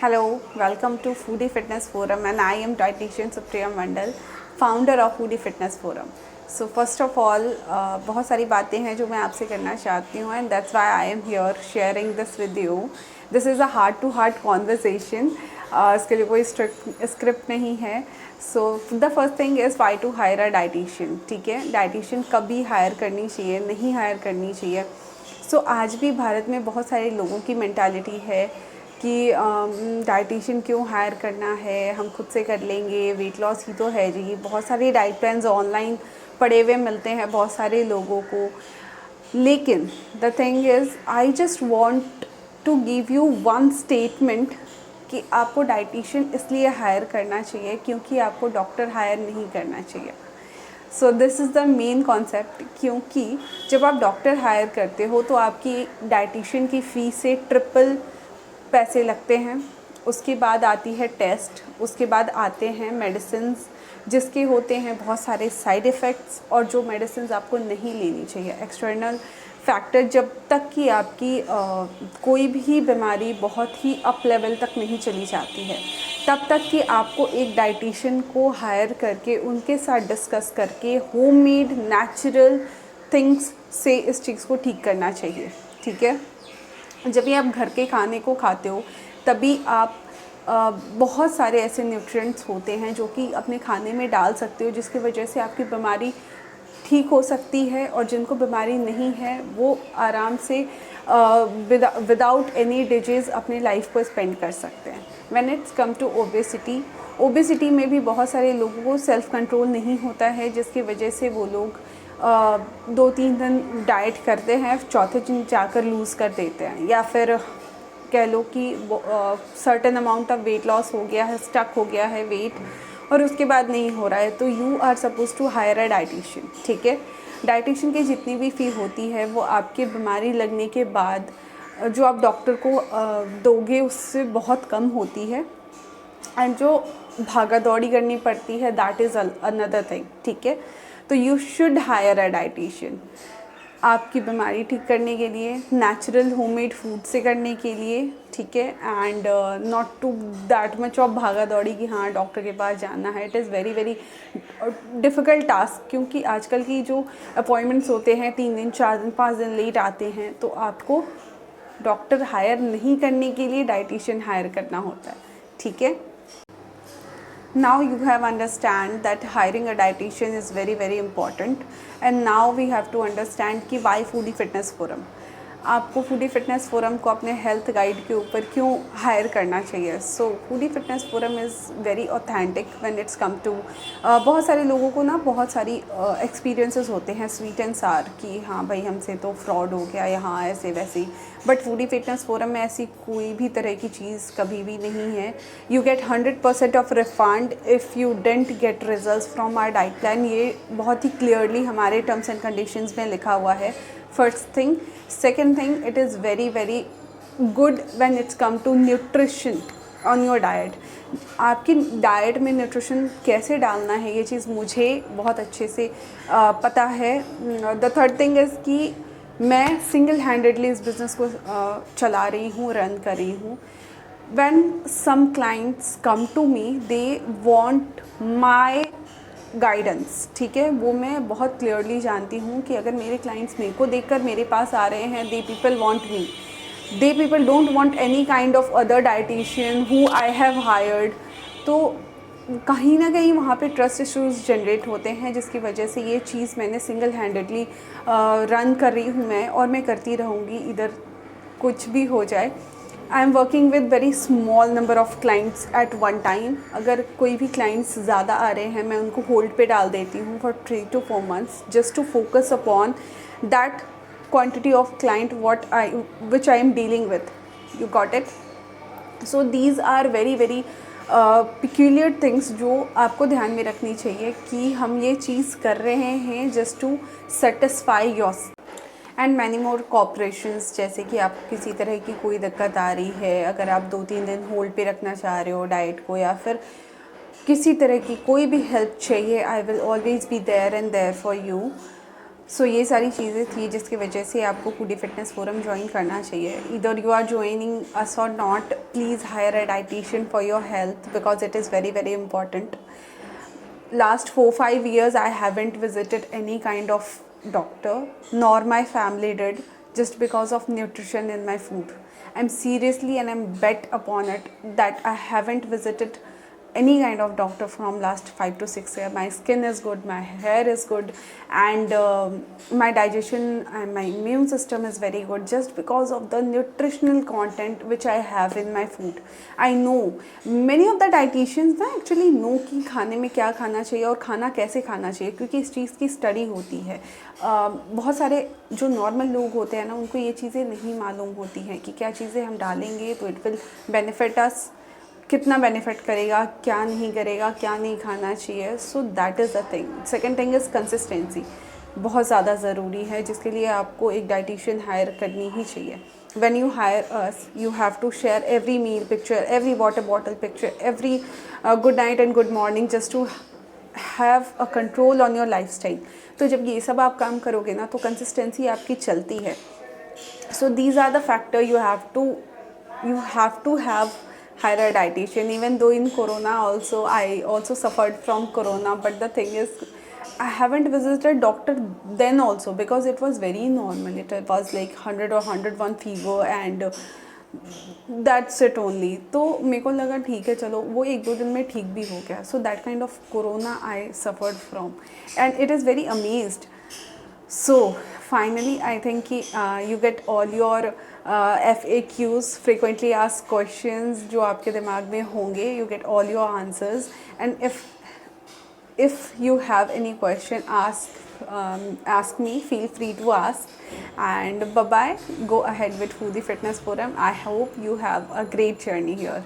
Hello, welcome to Foodie Fitness Forum and I am dietitian Supriya Mandal, founder of Foodie Fitness Forum. So first of all, बहुत सारी बातें हैं जो मैं आपसे करना चाहती हूँ and that's why I am here sharing this with you. This is a heart to heart conversation. इसके लिए कोई स्क्रिप्ट नहीं है. So the first thing is why to hire a dietitian. ठीक है, डाइटिशियन कभी हायर करनी चाहिए, नहीं हायर करनी चाहिए. सो आज भी भारत में बहुत सारे लोगों की मेंटालिटी है कि डाइटिशियन क्यों हायर करना है, हम खुद से कर लेंगे, वेट लॉस ही तो है जी. बहुत सारे डाइट प्लान्स ऑनलाइन पड़े हुए मिलते हैं बहुत सारे लोगों को. लेकिन the thing is I just want to give you one statement कि आपको डाइटिशियन इसलिए हायर करना चाहिए क्योंकि आपको डॉक्टर हायर नहीं करना चाहिए. So this is the main concept. क्योंकि जब आप डॉक्टर हायर करते हो तो आपकी डाइटिशियन की फ़ीस से ट्रिपल पैसे लगते हैं. उसके बाद आती है टेस्ट, उसके बाद आते हैं मेडिसिन्स जिसके होते हैं बहुत सारे साइड इफ़ेक्ट्स और जो मेडिसिन्स आपको नहीं लेनी चाहिए. एक्सटर्नल फैक्टर जब तक कि आपकी कोई भी बीमारी बहुत ही अप लेवल तक नहीं चली जाती है तब तक कि आपको एक डाइटिशियन को हायर करके उनके साथ डिस्कस करके होममेड नेचुरल थिंग्स से इस चीज़ को ठीक करना चाहिए. ठीक है, जब भी आप घर के खाने को खाते हो तभी आप बहुत सारे ऐसे न्यूट्रिएंट्स होते हैं जो कि अपने खाने में डाल सकते हो जिसकी वजह से आपकी बीमारी ठीक हो सकती है. और जिनको बीमारी नहीं है वो आराम से विदाउट एनी डिजीज़ अपनी लाइफ को स्पेंड कर सकते हैं. When it's come to obesity में भी बहुत सारे लोगों को सेल्फ़ कंट्रोल नहीं होता है जिसकी वजह से वो लोग 2-3 दिन डाइट करते हैं, चौथे दिन जाकर लूज़ कर देते हैं. या फिर कह लो कि certain amount of weight loss हो गया है, स्टक हो गया है वेट और उसके बाद नहीं हो रहा है तो you are suppose to hire a dietitian. ठीक है, डाइटिशियन की जितनी भी फ़ी होती है वो आपके बीमारी लगने के बाद जो आप डॉक्टर को दोगे उससे बहुत कम होती है. एंड जो भागा दौड़ी करनी पड़ती है दैट इज़ अनदर थिंग. ठीक है, तो you should higher a dietitian आपकी बीमारी ठीक करने के लिए, नेचुरल होममेड फूड से करने के लिए. ठीक है, and not to that much of भागा दौड़ी कि हाँ डॉक्टर के पास जाना है. It is very very difficult task क्योंकि आजकल की जो अपॉइंटमेंट्स होते हैं 3 दिन 4 दिन 5 दिन लेट आते हैं. तो आपको डॉक्टर हायर नहीं करने के लिए डाइटिशियन हायर करना होता है. ठीक है, now you have understand that hiring a dietitian is very very important and now we have to understand कि why Foodie Fitness Forum. आपको फूडी फिटनेस फोरम को अपने हेल्थ गाइड के ऊपर क्यों हायर करना चाहिए. So Foodie Fitness Forum is very authentic when it's come to बहुत सारे लोगों को ना बहुत सारी एक्सपीरियंसेस होते हैं स्वीट एंड सार कि हाँ भाई हमसे तो फ्रॉड हो गया या हाँ ऐसे वैसे. बट फूडी फिटनेस फोरम में ऐसी कोई भी तरह की चीज़ कभी भी नहीं है. You get 100% of refund if you don't get results from our diet plan. ये बहुत ही क्लियरली हमारे टर्म्स एंड कंडीशंस में लिखा हुआ है. First thing. Second thing, it is very very good when it's come to nutrition on your diet. आपकी diet में न्यूट्रिशन कैसे डालना है ये चीज़ मुझे बहुत अच्छे से पता है. द थर्ड थिंग इज़ कि मैं सिंगल हैंडेडली इस बिज़नेस को चला रही हूँ, रन कर रही हूँ. When some clients come to me they want my guidance. ठीक है, वो मैं बहुत क्लियरली जानती हूँ कि अगर मेरे क्लाइंट्स मेरे को देखकर मेरे पास आ रहे हैं they people want me, they people don't want any kind of other dietitian who I have hired. तो कहीं ना कहीं वहाँ पे ट्रस्ट इश्यूज़ जनरेट होते हैं जिसकी वजह से ये चीज़ मैंने सिंगल हैंडेडली रन कर रही हूँ मैं और मैं करती रहूँगी इधर कुछ भी हो जाए. I am working with very small number of clients eight one time. अगर कोई भी क्लाइंट्स ज़्यादा आ रहे हैं मैं उनको होल्ड पे डाल देती हूँ for 3 to 4 months just to focus upon that quantity of client which I am dealing with. You got it? So these are very very peculiar things जो आपको ध्यान में रखनी चाहिए कि हम ये चीज़ कर रहे हैं just to satisfy your and many more cooperations. जैसे कि आपको किसी तरह की कोई दिक्कत आ रही है, अगर आप 2-3 दिन होल्ड पे रखना चाह रहे हो डाइट को या फिर किसी तरह की कोई भी हेल्प चाहिए, I will always be there and there for you. So ये सारी चीज़ें थी जिसकी वजह से आपको फूडी फिटनेस फोरम ज्वाइन करना चाहिए. इधर यू आर ज्वाइनिंग अस और not, please higher a dietitian for your health because it is very very important. Last 4-5 years I haven't visited any kind of doctor, nor my family did, just because of nutrition in my food. I'm seriously and I'm bet upon it that I haven't visited any kind of doctor from last 5 to 6 years. My skin is good, my hair is good, and my digestion and my immune system is very good just because of the nutritional content which I have in my food. I know many of the dietitians ना actually know कि खाने में क्या खाना चाहिए और खाना कैसे खाना चाहिए, क्योंकि इस चीज़ की स्टडी होती है. बहुत सारे जो नॉर्मल लोग होते हैं ना, उनको ये चीज़ें नहीं मालूम होती हैं कि क्या चीज़ें हम डालेंगे तो इट विल बेनिफिट अस, कितना बेनिफिट करेगा, क्या नहीं करेगा, क्या नहीं खाना चाहिए. So that is the thing. Second thing is consistency, बहुत ज़्यादा ज़रूरी है, जिसके लिए आपको एक डाइटिशियन हायर करनी ही चाहिए. when you hire us, you have to share every meal picture, every water bottle picture, every good night and good morning, just to have a control on your lifestyle. तो जब ये सब आप काम करोगे ना, तो कंसिस्टेंसी आपकी चलती है. So these are the factor you have to have hire a dietitian. Even though in corona also I also suffered from corona, but the thing is I haven't visited doctor then also because it was very normal. It was like 100 or 101 fever and that's it only. तो मेरे को लगा ठीक है चलो, वो 1-2 दिन में ठीक भी हो गया. So that kind of corona I suffered from and it is very amazed. So finally I think you get all your FAQs, frequently asked questions, जो आपके दिमाग में होंगे, you get all your answers. And if you have any question, ask me, feel free to ask. And bye bye, go ahead with Foodie Fitness Forum. I hope you have a great journey here.